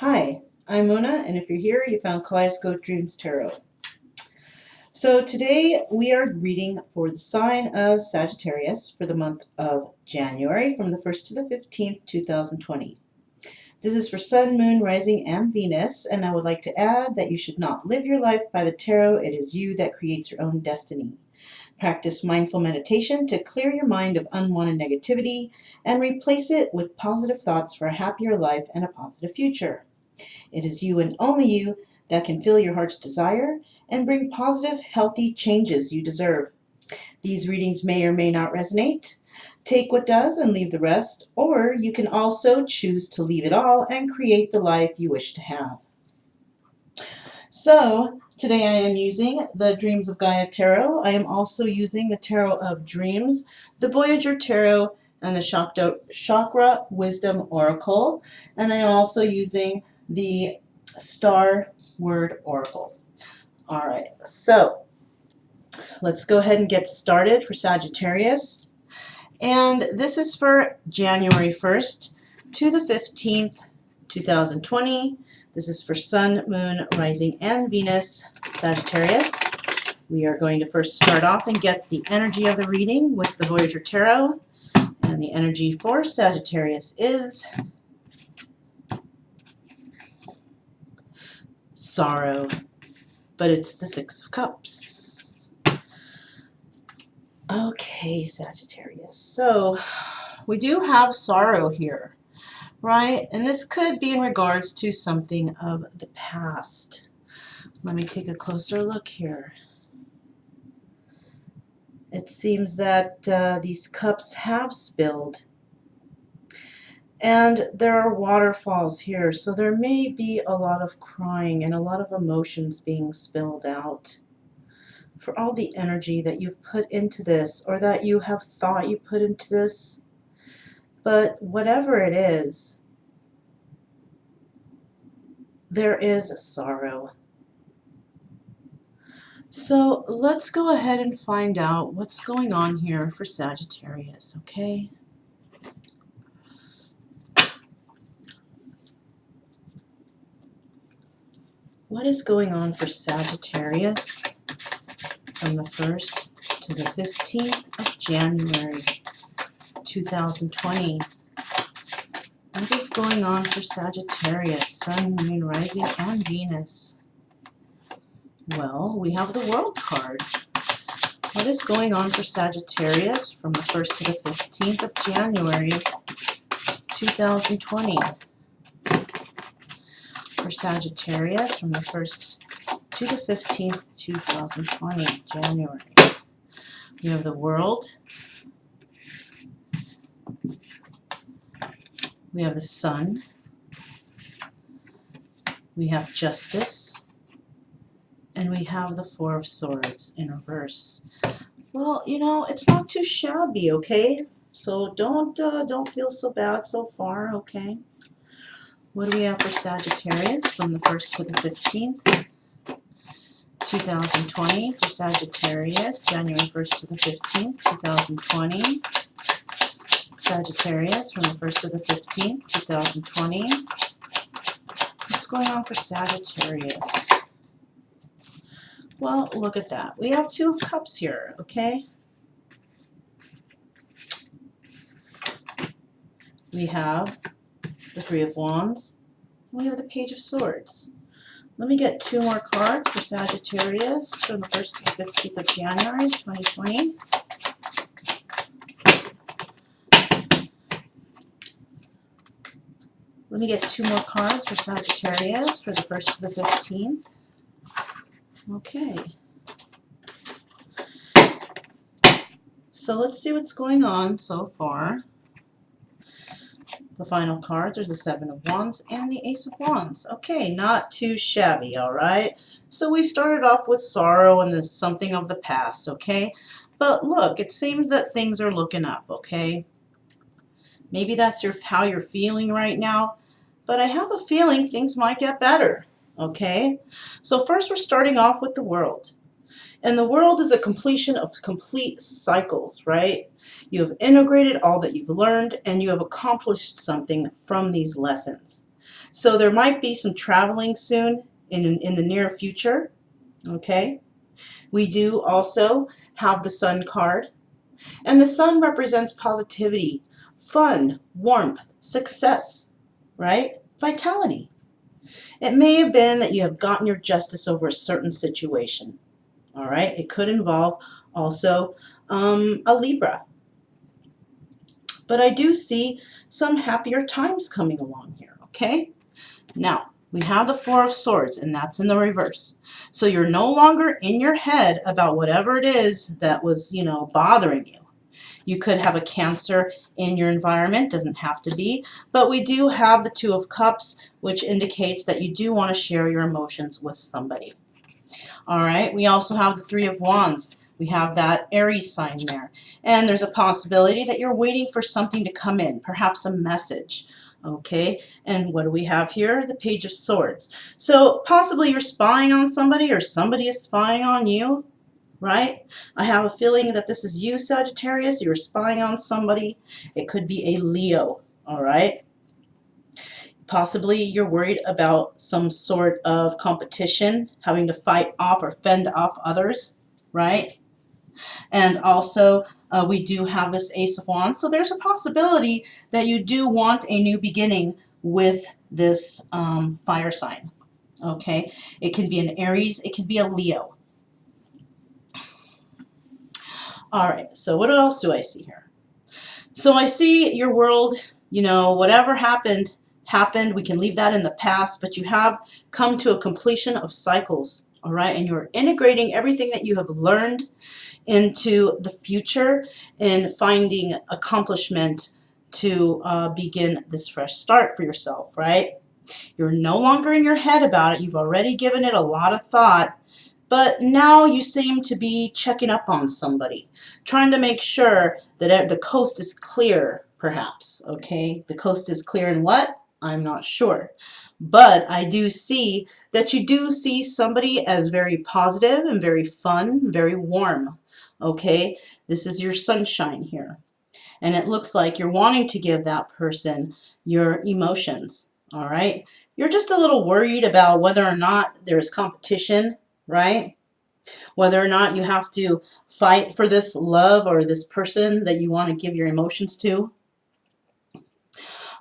Hi, I'm Mona, and if you're here, you found Kaleidoscope Dreams Tarot. So today we are reading for the sign of Sagittarius for the month of January from the 1st to the 15th, 2020. This is for Sun, Moon, Rising, and Venus, and I would like to add that you should not live your life by the tarot. It is you that creates your own destiny. Practice mindful meditation to clear your mind of unwanted negativity and replace it with positive thoughts for a happier life and a positive future. It is you and only you that can fill your heart's desire and bring positive, healthy changes you deserve. These readings may or may not resonate. Take what does and leave the rest, or you can also choose to leave it all and create the life you wish to have. So, today I am using the Dreams of Gaia Tarot. I am also using the Tarot of Dreams, the Voyager Tarot, and the Chakra Wisdom Oracle. And I am also using the Star Word Oracle. All right, so let's go ahead and get started for Sagittarius. And this is for January 1st to the 15th, 2020. This is for Sun, Moon, Rising, and Venus, Sagittarius. We are going to first start off and get the energy of the reading with the Voyager Tarot. And the energy for Sagittarius is sorrow, but it's the Six of Cups. Okay, Sagittarius. So we do have sorrow here, right? And this could be in regards to something of the past. Let me take a closer look here. It seems that these cups have spilled. And there are waterfalls here, so there may be a lot of crying and a lot of emotions being spilled out for all the energy that you've put into this, or that you have thought you put into this. But whatever it is, there is sorrow. So let's go ahead and find out what's going on here for Sagittarius, okay? What is going on for Sagittarius from the 1st to the 15th of January, 2020? What is going on for Sagittarius, Sun, Moon, Rising, and Venus? Well, we have the World card. What is going on for Sagittarius from the 1st to the 15th of January, 2020? For Sagittarius from the 1st to the 15th, 2020, January. We have the World. We have the Sun. We have Justice. And we have the Four of Swords in reverse. Well, you know, it's not too shabby, okay? So don't feel so bad so far, okay? What do we have for Sagittarius from the 1st to the 15th, 2020? For Sagittarius, January 1st to the 15th, 2020. Sagittarius from the 1st to the 15th, 2020. What's going on for Sagittarius? Well, look at that. We have Two of Cups here, okay? We have the Three of Wands. We have the Page of Swords. Let me get two more cards for Sagittarius from the 1st to the 15th of January, 2020. Let me get two more cards for Sagittarius for the 1st to the 15th. Okay. So let's see what's going on so far. The final cards, there's the Seven of Wands and the Ace of Wands. Okay, not too shabby, all right? So we started off with sorrow and something of the past, okay? But look, it seems that things are looking up, okay? Maybe that's how you're feeling right now, but I have a feeling things might get better, okay? So first we're starting off with the World. And the world is a completion of complete cycles, right? You have integrated all that you've learned, and you have accomplished something from these lessons. So there might be some traveling soon in the near future. Okay. We do also have the Sun card. And the Sun represents positivity, fun, warmth, success, right? Vitality. It may have been that you have gotten your justice over a certain situation. All right. It could involve also a Libra. But I do see some happier times coming along here. Okay. Now, we have the Four of Swords, and that's in the reverse. So you're no longer in your head about whatever it is that was, bothering you. You could have a Cancer in your environment, doesn't have to be, but we do have the Two of Cups, which indicates that you do want to share your emotions with somebody. All right, we also have the Three of Wands. We have that Aries sign there. And there's a possibility that you're waiting for something to come in, perhaps a message. Okay, and what do we have here? The Page of Swords. So possibly you're spying on somebody or somebody is spying on you, right? I have a feeling that this is you, Sagittarius. You're spying on somebody. It could be a Leo, all right? Possibly you're worried about some sort of competition, having to fight off or fend off others, right? And also, we do have this Ace of Wands. So there's a possibility that you do want a new beginning with this fire sign, okay? It can be an Aries. It could be a Leo. All right, so what else do I see here? So I see your world, whatever happened, happened. We can leave that in the past, but you have come to a completion of cycles, all right? And you're integrating everything that you have learned into the future and finding accomplishment to begin this fresh start for yourself, right? You're no longer in your head about it. You've already given it a lot of thought. But now you seem to be checking up on somebody, trying to make sure that the coast is clear, perhaps, okay? The coast is clear in what? I'm not sure. But I do see that you do see somebody as very positive and very fun, very warm, okay? This is your sunshine here. And it looks like you're wanting to give that person your emotions, all right? You're just a little worried about whether or not there's competition, right? Whether or not you have to fight for this love or this person that you want to give your emotions to.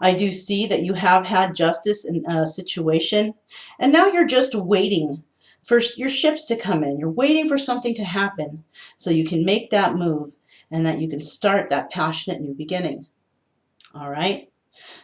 I do see that you have had justice in a situation, and now you're just waiting for your ships to come in. You're waiting for something to happen so you can make that move and that you can start that passionate new beginning. All right?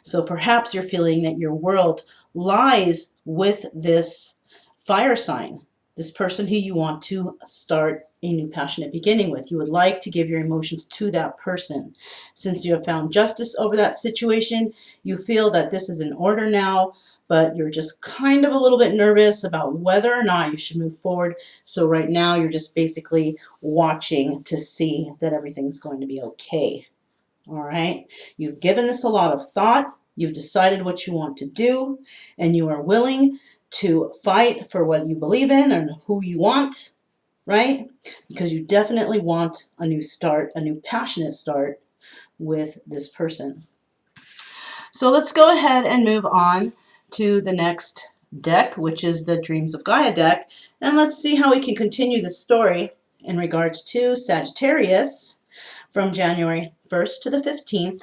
So perhaps you're feeling that your world lies with this fire sign, this person who you want to start a new passionate beginning with. You would like to give your emotions to that person. Since you have found justice over that situation, you feel that this is in order now, but you're just kind of a little bit nervous about whether or not you should move forward. So right now you're just basically watching to see that everything's going to be okay. All right, you've given this a lot of thought, you've decided what you want to do, and you are willing to fight for what you believe in and who you want, right? Because you definitely want a new start, a new passionate start with this person. So let's go ahead and move on to the next deck, which is the Dreams of Gaia deck, and let's see how we can continue the story in regards to Sagittarius from January 1st to the 15th,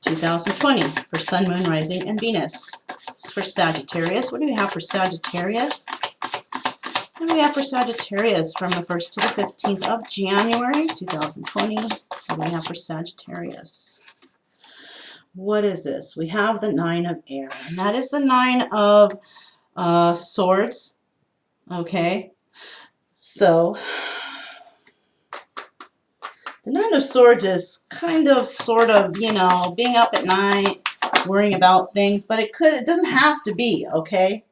2020 for Sun, Moon, Rising, and Venus. This is for Sagittarius. What do we have for Sagittarius? What do we have for Sagittarius from the 1st to the 15th of January, 2020? What do we have for Sagittarius? What is this? We have the Nine of Air, and that is the Nine of Swords. Okay, so the Nine of Swords is kind of, sort of, being up at night, worrying about things, but it doesn't have to be, okay?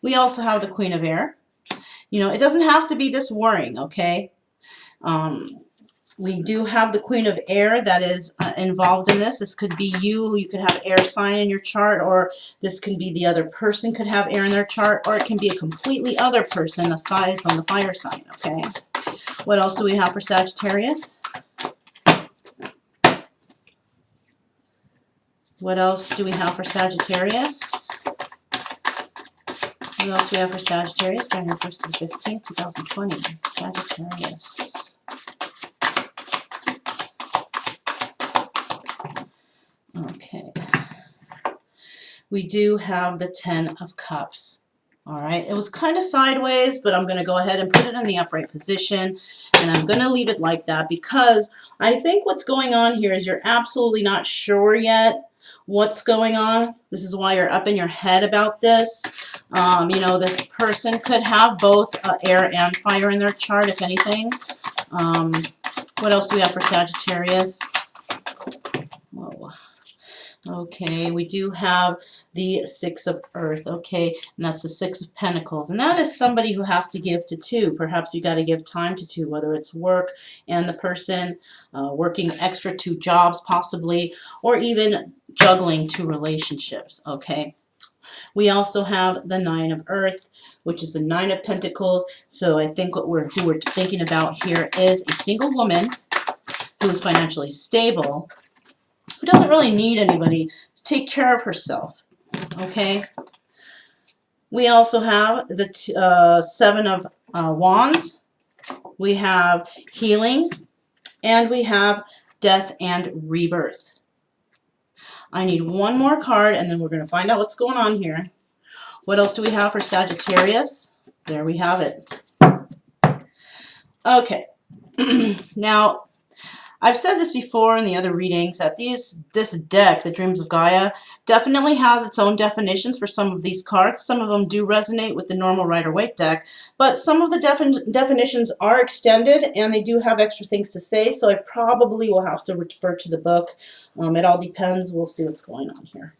We also have the Queen of Air. It doesn't have to be this worrying, okay? We do have the Queen of Air that is involved in this. This could be you. You could have air sign in your chart, or this can be the other person could have air in their chart, or it can be a completely other person aside from the fire sign, okay? What else do we have for Sagittarius? What else do we have for Sagittarius? What else do we have for Sagittarius? January 1st to the 15th, 2020. Sagittarius. Okay. We do have the 10 of Cups. All right. It was kind of sideways, but I'm going to go ahead and put it in the upright position. And I'm going to leave it like that because I think what's going on here is you're absolutely not sure yet what's going on. This is why you're up in your head about this. You know, this person could have both air and fire in their chart, if anything. What else do we have for Sagittarius? Whoa. Okay, we do have the Six of Earth, okay, and that's the Six of Pentacles, and that is somebody who has to give to two. Perhaps you got to give time to two, whether it's work and the person, working extra 2 jobs possibly, or even juggling 2 relationships, okay. We also have the Nine of Earth, which is the Nine of Pentacles, so I think who we're thinking about here is a single woman who is financially stable, who doesn't really need anybody to take care of herself, okay? We also have the Seven of Wands. We have healing, and we have death and rebirth. I need one more card, and then we're going to find out what's going on here. What else do we have for Sagittarius? There we have it. Okay. Now, I've said this before in the other readings that this deck, the Dreams of Gaia, definitely has its own definitions for some of these cards. Some of them do resonate with the normal Rider-Waite deck, but some of the definitions are extended and they do have extra things to say, so I probably will have to refer to the book. It all depends. We'll see what's going on here.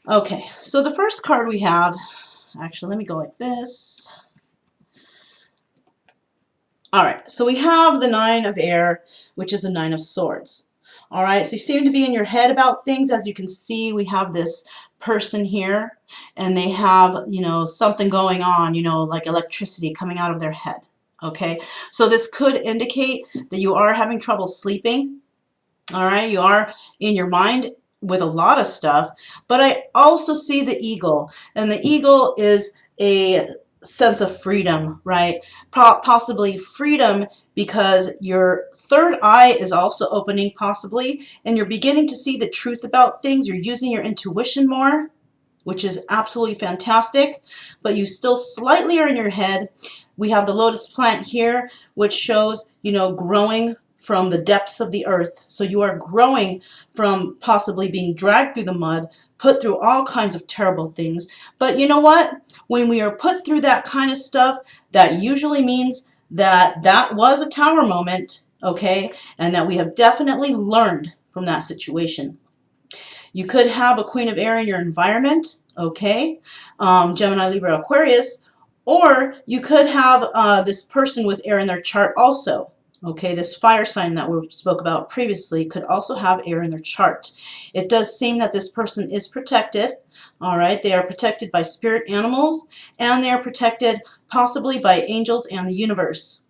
Okay, so the first card we have, actually, let me go like this. All right, so we have the Nine of Air, which is the Nine of Swords. All right, so you seem to be in your head about things. As you can see, we have this person here, and they have, you know, something going on, you know, like electricity coming out of their head. Okay, so this could indicate that you are having trouble sleeping. All right, you are in your mind with a lot of stuff, but I also see the eagle, and the eagle is a sense of freedom, right? Possibly freedom because your third eye is also opening possibly, and you're beginning to see the truth about things. You're using your intuition more, which is absolutely fantastic, but you still slightly are in your head. We have the lotus plant here, which shows, you know, growing from the depths of the earth. So you are growing from possibly being dragged through the mud, put through all kinds of terrible things. But you know what? When we are put through that kind of stuff, that usually means that that was a tower moment, okay? And that we have definitely learned from that situation. You could have a Queen of Air in your environment, okay? Gemini, Libra, Aquarius. Or you could have this person with air in their chart also. Okay, this fire sign that we spoke about previously could also have air in their chart. It does seem that this person is protected. All right, they are protected by spirit animals, and they are protected possibly by angels and the universe.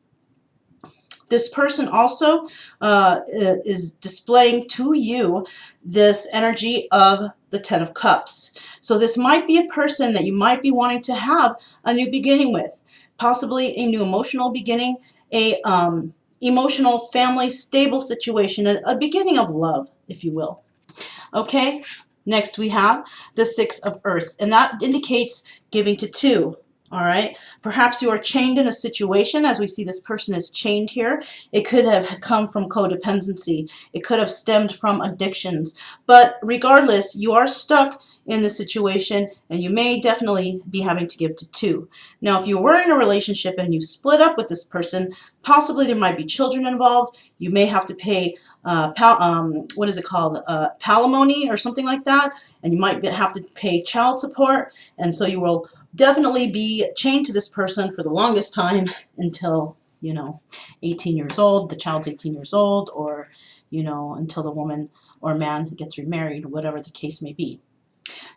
This person also is displaying to you this energy of the Ten of Cups. So this might be a person that you might be wanting to have a new beginning with, possibly a new emotional beginning, a emotional, family, stable situation, a beginning of love, if you will. Okay, next we have the Six of Earth, and that indicates giving to two. All right, perhaps you are chained in a situation, as we see this person is chained here. It could have come from codependency. It could have stemmed from addictions. But regardless, you are stuck in the situation, and you may definitely be having to give to two. Now, if you were in a relationship and you split up with this person, possibly there might be children involved. You may have to pay what is it called, palimony or something like that, and you might have to pay child support, and so you will definitely be chained to this person for the longest time until, you know, 18 years old, the child's 18 years old, or, you know, until the woman or man gets remarried, whatever the case may be.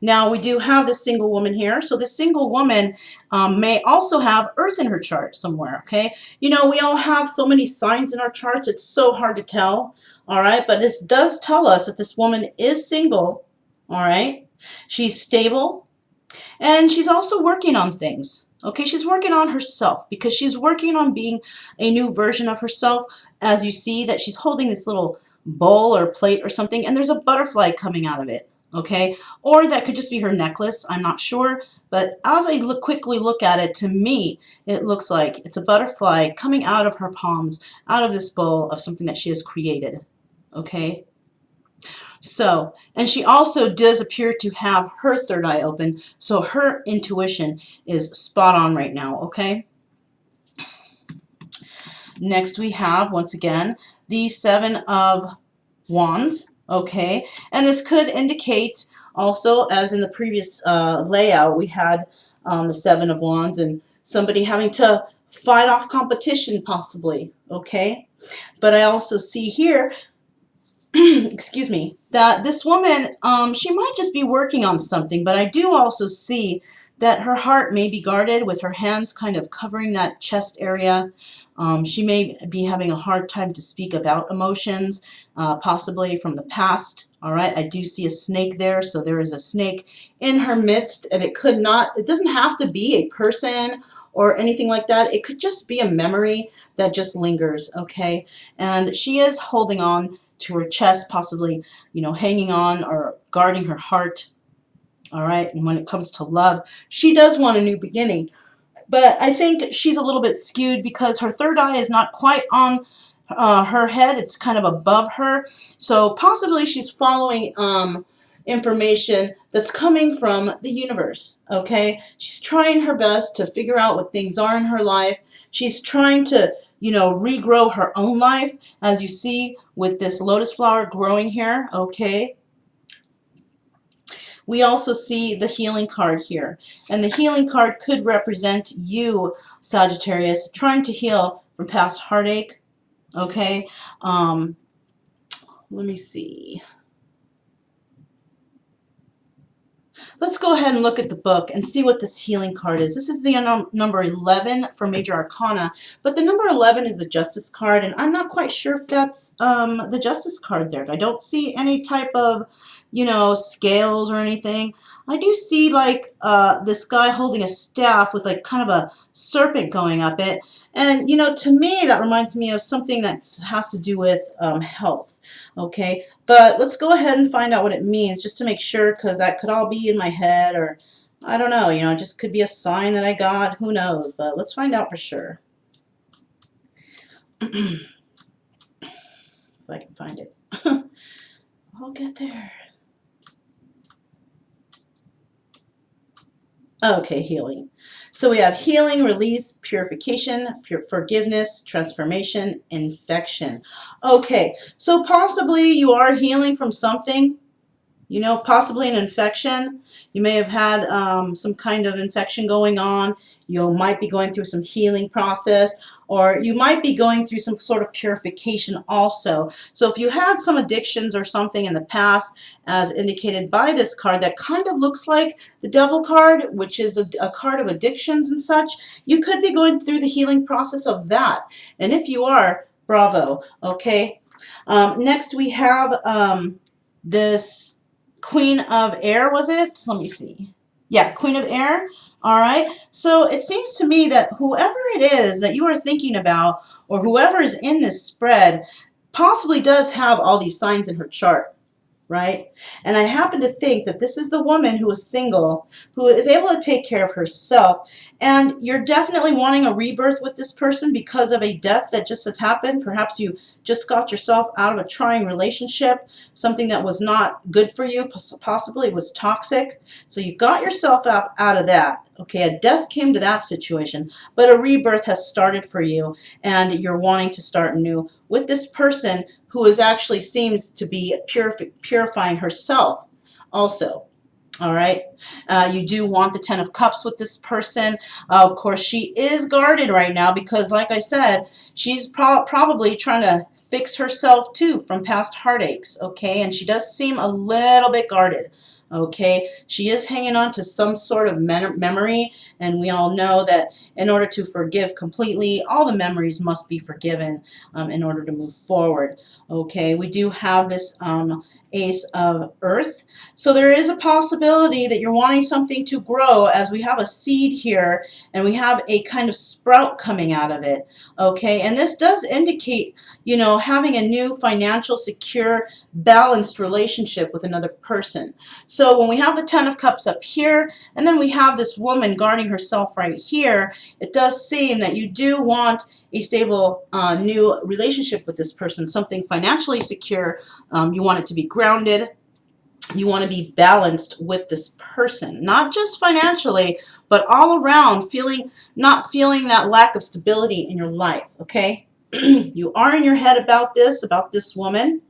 Now, we do have this single woman here. So this single woman may also have Earth in her chart somewhere, okay? You know, we all have so many signs in our charts. It's so hard to tell, all right? But this does tell us that this woman is single, all right? She's stable, And she's also working on things. Okay, she's working on herself because she's working on being a new version of herself. As you see that she's holding this little bowl or plate or something, and there's a butterfly coming out of it. Okay, or that could just be her necklace. I'm not sure, but as I quickly look at it, to me, it looks like it's a butterfly coming out of her palms, out of this bowl of something that she has created. Okay. So, and she also does appear to have her third eye open, so her intuition is spot on right now, okay? Next we have, once again, the Seven of Wands, okay? And this could indicate also, as in the previous layout, we had the Seven of Wands and somebody having to fight off competition possibly, okay? But I also see here excuse me, that this woman, she might just be working on something, but I do also see that her heart may be guarded with her hands kind of covering that chest area. She may be having a hard time to speak about emotions, possibly from the past. All right, I do see a snake there, so there is a snake in her midst, and it doesn't have to be a person or anything like that. It could just be a memory that just lingers, okay? And she is holding on to her chest, possibly, hanging on or guarding her heart. All right. And when it comes to love, she does want a new beginning. But I think she's a little bit skewed because her third eye is not quite on her head. It's kind of above her. So possibly she's following information that's coming from the universe. Okay. She's trying her best to figure out what things are in her life. She's trying to, regrow her own life, as you see with this lotus flower growing here. Okay. We also see the healing card here. And the healing card could represent you, Sagittarius, trying to heal from past heartache. Okay. Let me see. Let's go ahead and look at the book and see what this healing card is. This is the number 11 for Major Arcana, but the number 11 is the Justice card, and I'm not quite sure if that's the Justice card there. I don't see any type of, scales or anything. I do see like this guy holding a staff with like kind of a serpent going up it, and to me that reminds me of something that has to do with health. Okay, but let's go ahead and find out what it means just to make sure, because that could all be in my head, or I don't know, it just could be a sign that I got, who knows, but let's find out for sure. If I can find it. I'll get there. Okay, healing. So we have healing, release, purification, forgiveness, transformation, infection. Okay, so possibly you are healing from something, possibly an infection. You may have had some kind of infection going on. You might be going through some healing process, or you might be going through some sort of purification also. So if you had some addictions or something in the past, as indicated by this card that kind of looks like the Devil card, which is a card of addictions and such, you could be going through the healing process of that. And if you are, bravo. Okay. Next we have this Queen of Air, was it? Let me see. Yeah, Queen of Air. All right. So it seems to me that whoever it is that you are thinking about, or whoever is in this spread, possibly does have all these signs in her chart. Right? And I happen to think that this is the woman who is single, who is able to take care of herself. And you're definitely wanting a rebirth with this person because of a death that just has happened. Perhaps you just got yourself out of a trying relationship, something that was not good for you, possibly it was toxic. So you got yourself out of that. Okay, a death came to that situation, but a rebirth has started for you, and you're wanting to start new with this person who is actually seems to be purifying herself also. All right. You do want the 10 of Cups with this person. Of course, she is guarded right now because, like I said, she's probably trying to fix herself too from past heartaches. Okay. And she does seem a little bit guarded. Okay, she is hanging on to some sort of memory, and we all know that in order to forgive completely, all the memories must be forgiven in order to move forward. Okay, we do have this Ace of Earth, so there is a possibility that you're wanting something to grow, as we have a seed here and we have a kind of sprout coming out of it. Okay, and this does indicate, you know, having a new financial, secure, balanced relationship with another person. So when we have the Ten of Cups up here, and then we have this woman guarding herself right here, it does seem that you do want a stable new relationship with this person, something financially secure. You want it to be grounded. You want to be balanced with this person, not just financially, but all around, not feeling that lack of stability in your life, okay? You are in your head about this woman,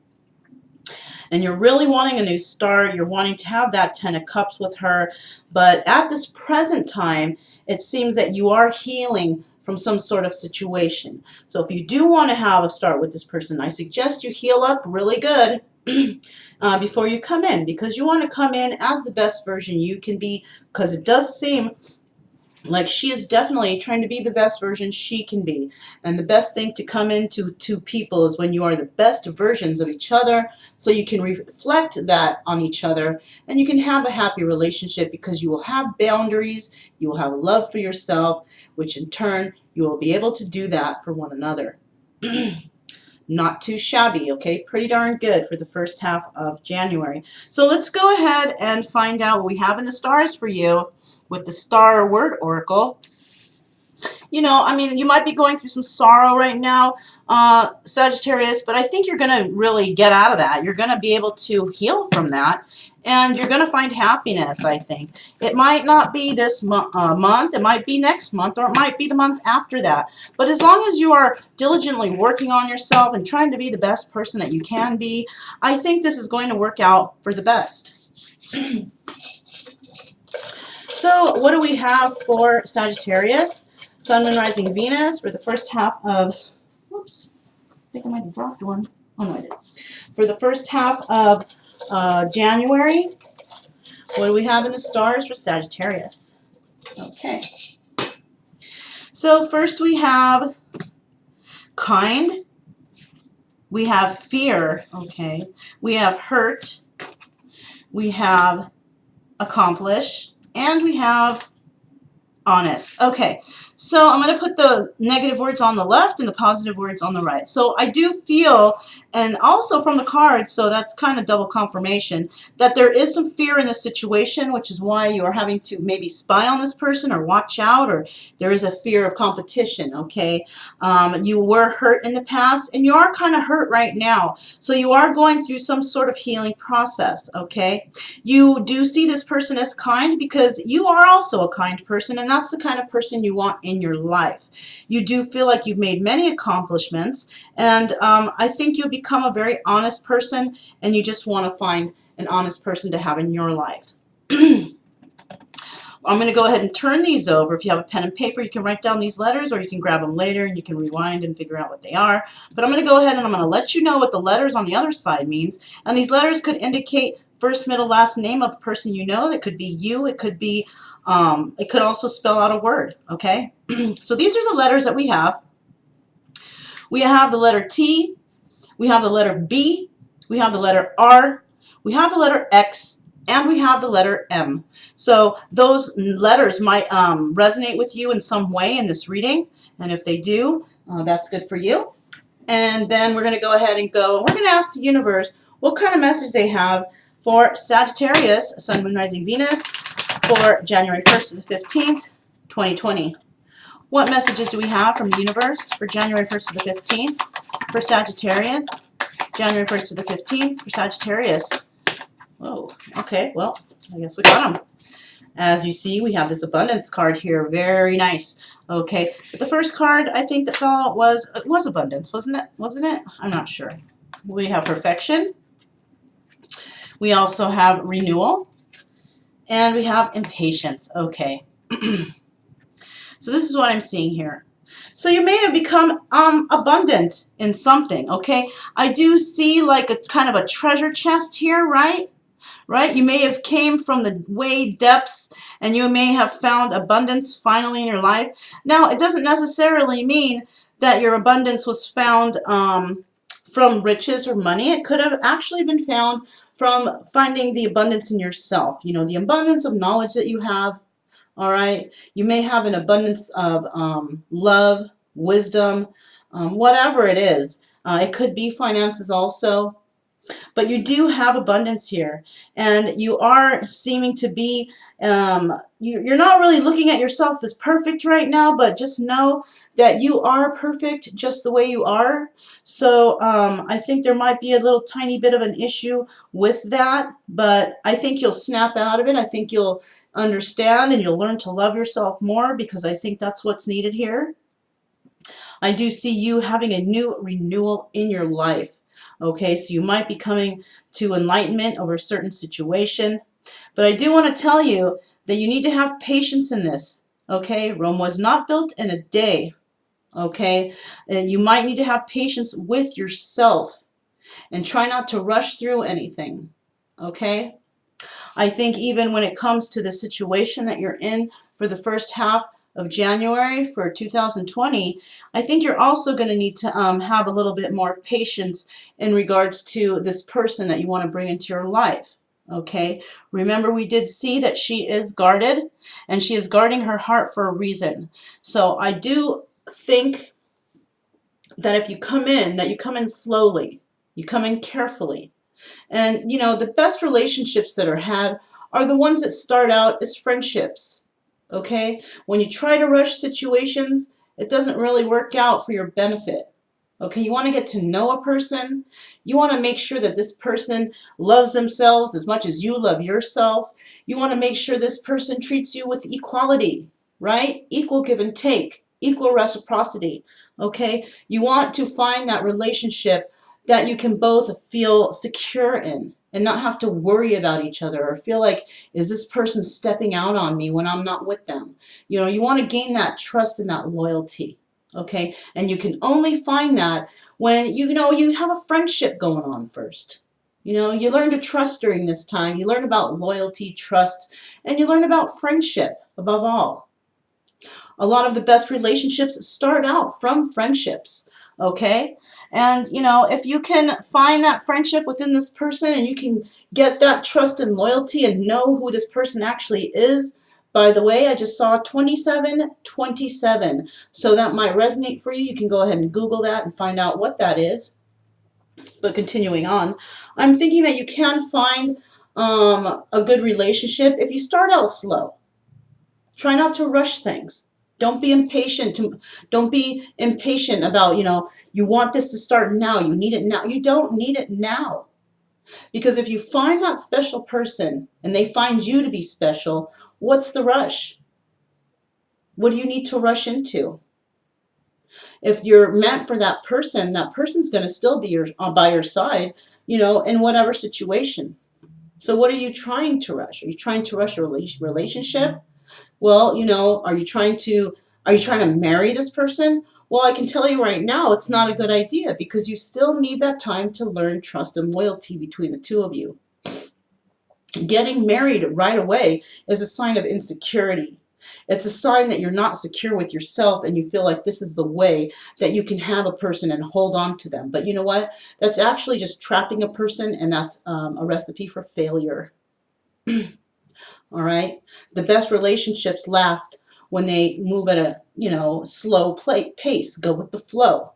and you're really wanting a new start. You're wanting to have that Ten of Cups with her, but at this present time, it seems that you are healing from some sort of situation. So if you do want to have a start with this person, I suggest you heal up really good before you come in, because you want to come in as the best version you can be, because it does seem like she is definitely trying to be the best version she can be. And the best thing to come into two people is when you are the best versions of each other, so you can reflect that on each other and you can have a happy relationship, because you will have boundaries, you will have love for yourself, which in turn you will be able to do that for one another. Not too shabby, okay? Pretty darn good for the first half of January. So let's go ahead and find out what we have in the stars for you with the Star Word Oracle. You know, I mean, you might be going through some sorrow right now, Sagittarius, but I think you're going to really get out of that. You're going to be able to heal from that, and you're going to find happiness, I think. It might not be this month, it might be next month, or it might be the month after that. But as long as you are diligently working on yourself and trying to be the best person that you can be, I think this is going to work out for the best. So what do we have for Sagittarius? Sun, Moon, Rising, Venus for the first half of, whoops, I think I might have dropped one. Oh, no, I did. For the first half of January, what do we have in the stars for Sagittarius? Okay. So first we have kind, we have fear, okay, we have hurt, we have accomplish, and we have honest. Okay, so I'm going to put the negative words on the left and the positive words on the right. So I do feel, and also from the cards, so that's kind of double confirmation, that there is some fear in this situation, which is why you are having to maybe spy on this person or watch out, or there is a fear of competition, okay? You were hurt in the past, and you are kind of hurt right now. So you are going through some sort of healing process, okay? You do see this person as kind because you are also a kind person, and that's the kind of person you want in your life. You do feel like you've made many accomplishments, and I think you'll become a very honest person, and you just want to find an honest person to have in your life. I'm going to go ahead and turn these over. If you have a pen and paper, you can write down these letters, or you can grab them later and you can rewind and figure out what they are. But I'm going to go ahead and I'm going to let you know what the letters on the other side means. And these letters could indicate first, middle, last name of a person you know. It could be you. It could be, it could also spell out a word, okay? So these are the letters that we have. We have the letter T. We have the letter B. We have the letter R. We have the letter X. And we have the letter M. So those letters might resonate with you in some way in this reading. And if they do, that's good for you. And then we're going to go ahead and we're going to ask the universe what kind of message they have for Sagittarius, Sun, Moon, Rising, Venus, for January 1st to the 15th, 2020. What messages do we have from the universe for January 1st to the 15th for Sagittarius? January 1st to the 15th for Sagittarius. Whoa, okay, well, I guess we got them. As you see, we have this abundance card here. Very nice. Okay, but the first card I think that fell out was abundance, wasn't it? Wasn't it? I'm not sure. We have perfection. We also have renewal. And we have impatience. Okay. So this is what I'm seeing here. So you may have become abundant in something, okay? I do see like a kind of a treasure chest here, right? right? You may have came from the way depths, and you may have found abundance finally in your life. Now, it doesn't necessarily mean that your abundance was found from riches or money. It could have actually been found from finding the abundance in yourself. You know, the abundance of knowledge that you have. All right. You may have an abundance of love, wisdom, whatever it is. It could be finances also. But you do have abundance here, and you are seeming to be, you're not really looking at yourself as perfect right now, but just know that you are perfect just the way you are. So I think there might be a little tiny bit of an issue with that, but I think you'll snap out of it. I think you'll understand and you'll learn to love yourself more, because I think that's what's needed here. I do see you having a new renewal in your life. Okay, so you might be coming to enlightenment over a certain situation. But I do want to tell you that you need to have patience in this. Okay, Rome was not built in a day. Okay, and you might need to have patience with yourself and try not to rush through anything. Okay. I think even when it comes to the situation that you're in for the first half of January for 2020, I think you're also going to need to have a little bit more patience in regards to this person that you want to bring into your life. Okay, remember we did see that she is guarded, and she is guarding her heart for a reason. So I do think that if you come in, that you come in slowly, you come in carefully. And, you know, the best relationships that are had are the ones that start out as friendships. Okay? When you try to rush situations, it doesn't really work out for your benefit. Okay, you want to get to know a person. You want to make sure that this person loves themselves as much as you love yourself. You want to make sure this person treats you with equality, right? Equal give and take, equal reciprocity. Okay, you want to find that relationship that you can both feel secure in and not have to worry about each other or feel like, is this person stepping out on me when I'm not with them? You know, you want to gain that trust and that loyalty. Okay, and you can only find that when you know you have a friendship going on first. You know, you learn to trust during this time. You learn about loyalty, trust, and you learn about friendship above all. A lot of the best relationships start out from friendships. Okay, and you know, if you can find that friendship within this person and you can get that trust and loyalty and know who this person actually is. By the way, I just saw 2727, so that might resonate for you. You can go ahead and Google that and find out what that is. But continuing on, I'm thinking that you can find a good relationship if you start out slow. Try not to rush things. Don't be impatient. Don't be impatient about, you know, you want this to start now. You need it now. You don't need it now. Because if you find that special person and they find you to be special, what's the rush? What do you need to rush into? If you're meant for that person's going to still be by your side, you know, in whatever situation. So what are you trying to rush? Are you trying to rush a relationship? Well, you know, are you trying to marry this person? Well, I can tell you right now, it's not a good idea, because you still need that time to learn trust and loyalty between the two of you. Getting married right away is a sign of insecurity. It's a sign that you're not secure with yourself and you feel like this is the way that you can have a person and hold on to them. But you know what? That's actually just trapping a person, and that's a recipe for failure. All right. The best relationships last when they move at a, you know, slow pace. Go with the flow.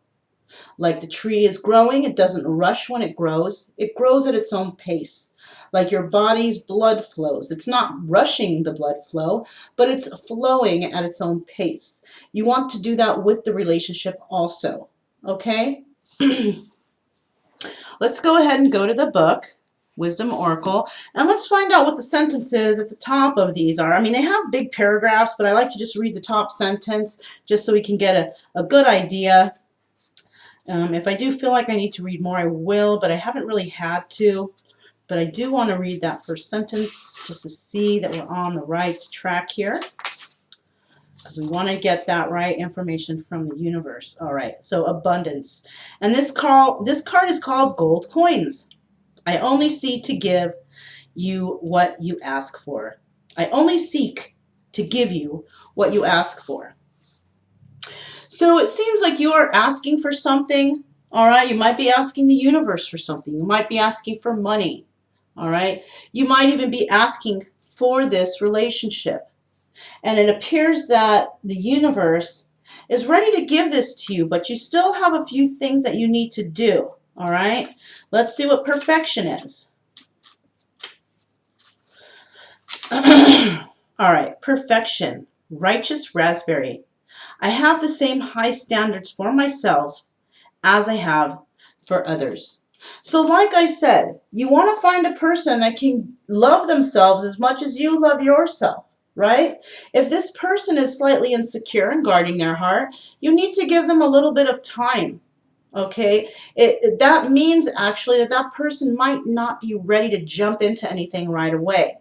Like the tree is growing, it doesn't rush when it grows. It grows at its own pace. Like your body's blood flows. It's not rushing the blood flow, but it's flowing at its own pace. You want to do that with the relationship also. Okay? Let's go ahead and go to the book, Wisdom Oracle, and let's find out what the sentences at the top of these are. I mean, they have big paragraphs, but I like to just read the top sentence just so we can get a good idea. If I do feel like I need to read more, I will, but I haven't really had to. But I do want to read that first sentence just to see that we're on the right track here, because we want to get that right information from the universe. All right, so abundance. And this card is called gold coins. I only see to give. you what you ask for. I only seek to give you what you ask for. So it seems like you are asking for something. All right. You might be asking the universe for something. You might be asking for money. All right. You might even be asking for this relationship. And it appears that the universe is ready to give this to you, but you still have a few things that you need to do. All right. Let's see what perfection is. All right. Perfection. Righteous raspberry. I have the same high standards for myself as I have for others. So like I said, you want to find a person that can love themselves as much as you love yourself, right? If this person is slightly insecure and guarding their heart, you need to give them a little bit of time, okay? That means actually that that person might not be ready to jump into anything right away.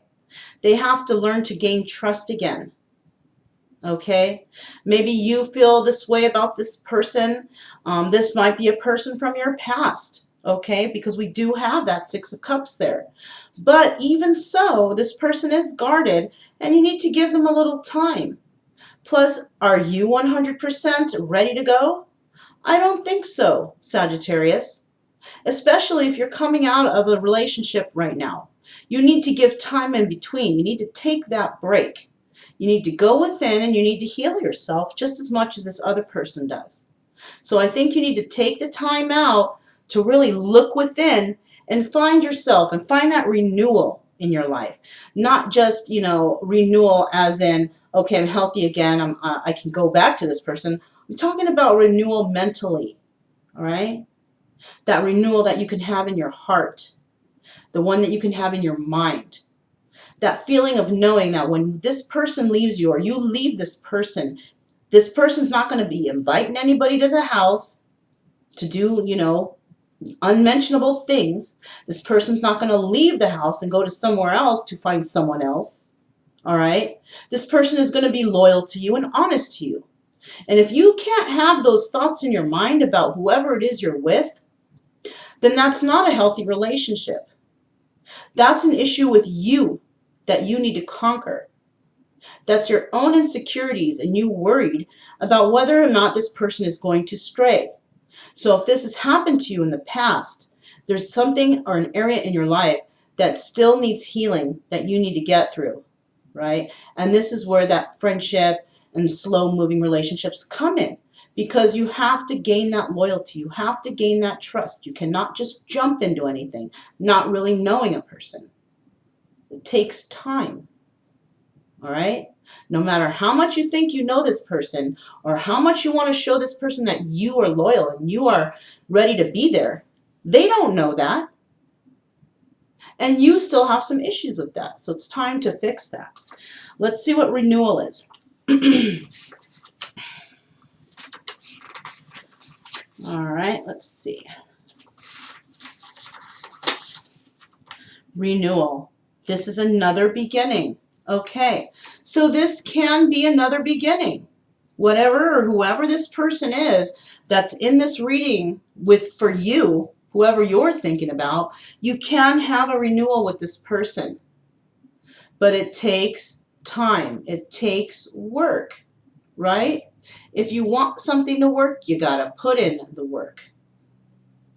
They have to learn to gain trust again. Okay, maybe you feel this way about this person. This might be a person from your past, okay, because we do have that Six of Cups there. But even so, this person is guarded and you need to give them a little time. Plus, are you 100% ready to go? I don't think so, Sagittarius, especially if you're coming out of a relationship right now. You need to give time in between. You need to take that break. You need to go within and you need to heal yourself just as much as this other person does. So I think you need to take the time out to really look within and find yourself and find that renewal in your life. Not just, renewal as in, okay, I'm healthy again, I can go back to this person. I'm talking about renewal mentally, all right? That renewal that you can have in your heart, the one that you can have in your mind. That feeling of knowing that when this person leaves you or you leave this person's not going to be inviting anybody to the house to do, unmentionable things. This person's not going to leave the house and go to somewhere else to find someone else. All right? This person is going to be loyal to you and honest to you. And if you can't have those thoughts in your mind about whoever it is you're with, then that's not a healthy relationship. That's an issue with you that you need to conquer. That's your own insecurities and you worried about whether or not this person is going to stray. So if this has happened to you in the past, there's something or an area in your life that still needs healing that you need to get through, right? And this is where that friendship and slow moving relationships come in, because you have to gain that loyalty. You have to gain that trust. You cannot just jump into anything, not really knowing a person. It takes time. All right? No matter how much you think you know this person or how much you want to show this person that you are loyal and you are ready to be there, they don't know that. And you still have some issues with that. So it's time to fix that. Let's see what renewal is. All right, let's see. Renewal. This is another beginning. Okay, so this can be another beginning. Whatever or whoever this person is that's in this reading for you, whoever you're thinking about, you can have a renewal with this person. But it takes time. It takes work, right? If you want something to work, you got to put in the work.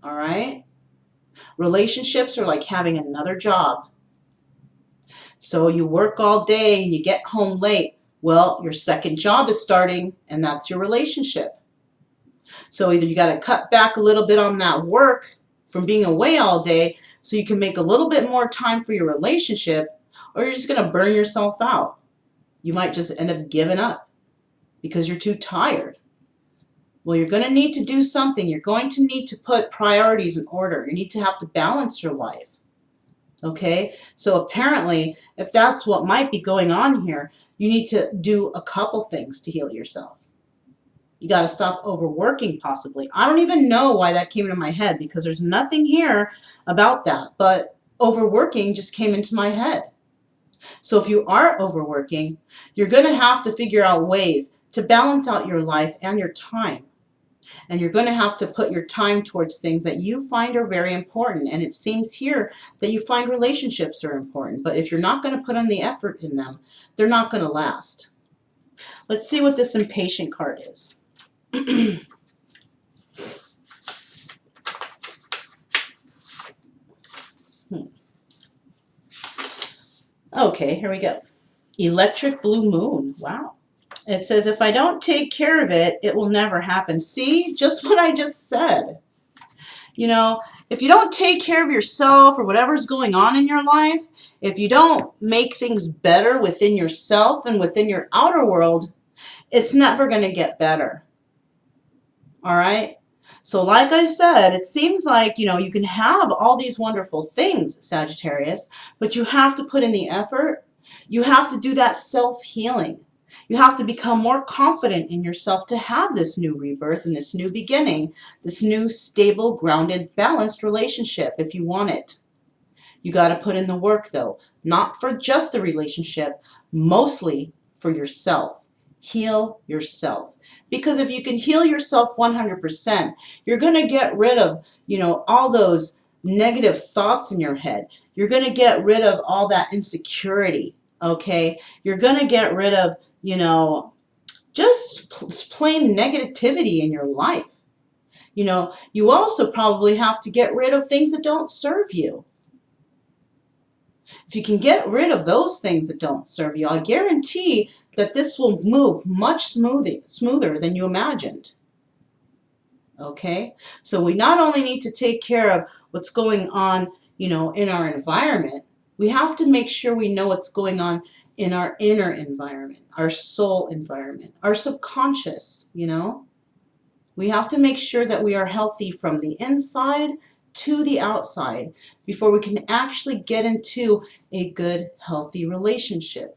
All right? Relationships are like having another job. So you work all day and you get home late. Well, your second job is starting, and that's your relationship. So either you got to cut back a little bit on that work from being away all day so you can make a little bit more time for your relationship, or you're just going to burn yourself out. You might just end up giving up because you're too tired. Well, you're going to need to do something. You're going to need to put priorities in order. You need to have to balance your life. Okay, so apparently, if that's what might be going on here, you need to do a couple things to heal yourself. You got to stop overworking, possibly. I don't even know why that came into my head, because there's nothing here about that, but overworking just came into my head. So if you are overworking, you're going to have to figure out ways to balance out your life and your time. And you're going to have to put your time towards things that you find are very important. And it seems here that you find relationships are important. But if you're not going to put in the effort in them, they're not going to last. Let's see what this impatient card is. Okay, here we go. Electric blue moon. Wow. It says, if I don't take care of it, it will never happen. See, just what I just said. You know, if you don't take care of yourself or whatever's going on in your life, if you don't make things better within yourself and within your outer world, it's never going to get better. All right? So like I said, it seems like, you can have all these wonderful things, Sagittarius, but you have to put in the effort. You have to do that self-healing. You have to become more confident in yourself to have this new rebirth and this new beginning, this new stable, grounded, balanced relationship if you want it. You got to put in the work, though, not for just the relationship, mostly for yourself. Heal yourself. Because if you can heal yourself 100%, you're going to get rid of, all those negative thoughts in your head. You're going to get rid of all that insecurity, okay? You're going to get rid of, just plain negativity in your life. You also probably have to get rid of things that don't serve you. If you can get rid of those things that don't serve you, I guarantee that this will move much smoother than you imagined. Okay? So we not only need to take care of what's going on, in our environment, we have to make sure we know what's going on in our inner environment, our soul environment, our subconscious, We have to make sure that we are healthy from the inside to the outside before we can actually get into a good, healthy relationship.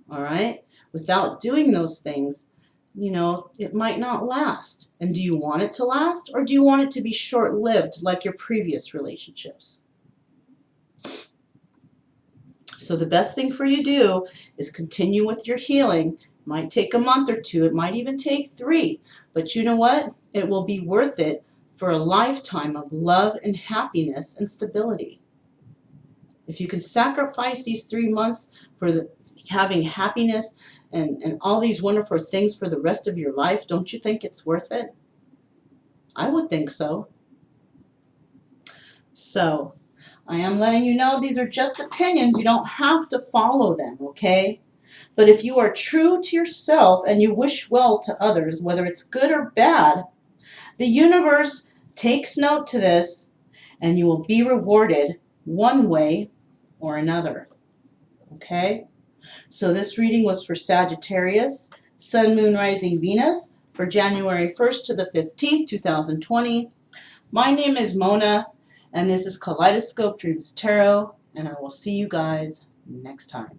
All right? Without doing those things, it might not last. And do you want it to last, or do you want it to be short-lived like your previous relationships? So the best thing for you to do is continue with your healing. It might take a month or two. It might even take 3. But you know what? It will be worth it for a lifetime of love and happiness and stability. If you can sacrifice these 3 months for having happiness and all these wonderful things for the rest of your life, don't you think it's worth it? I would think so. So, I am letting you know these are just opinions. You don't have to follow them, okay? But if you are true to yourself and you wish well to others, whether it's good or bad, the universe takes note to this and you will be rewarded one way or another. Okay? So this reading was for Sagittarius, Sun, Moon, Rising, Venus, for January 1st to the 15th, 2020. My name is Mona, and this is Kaleidoscope Dreams Tarot, and I will see you guys next time.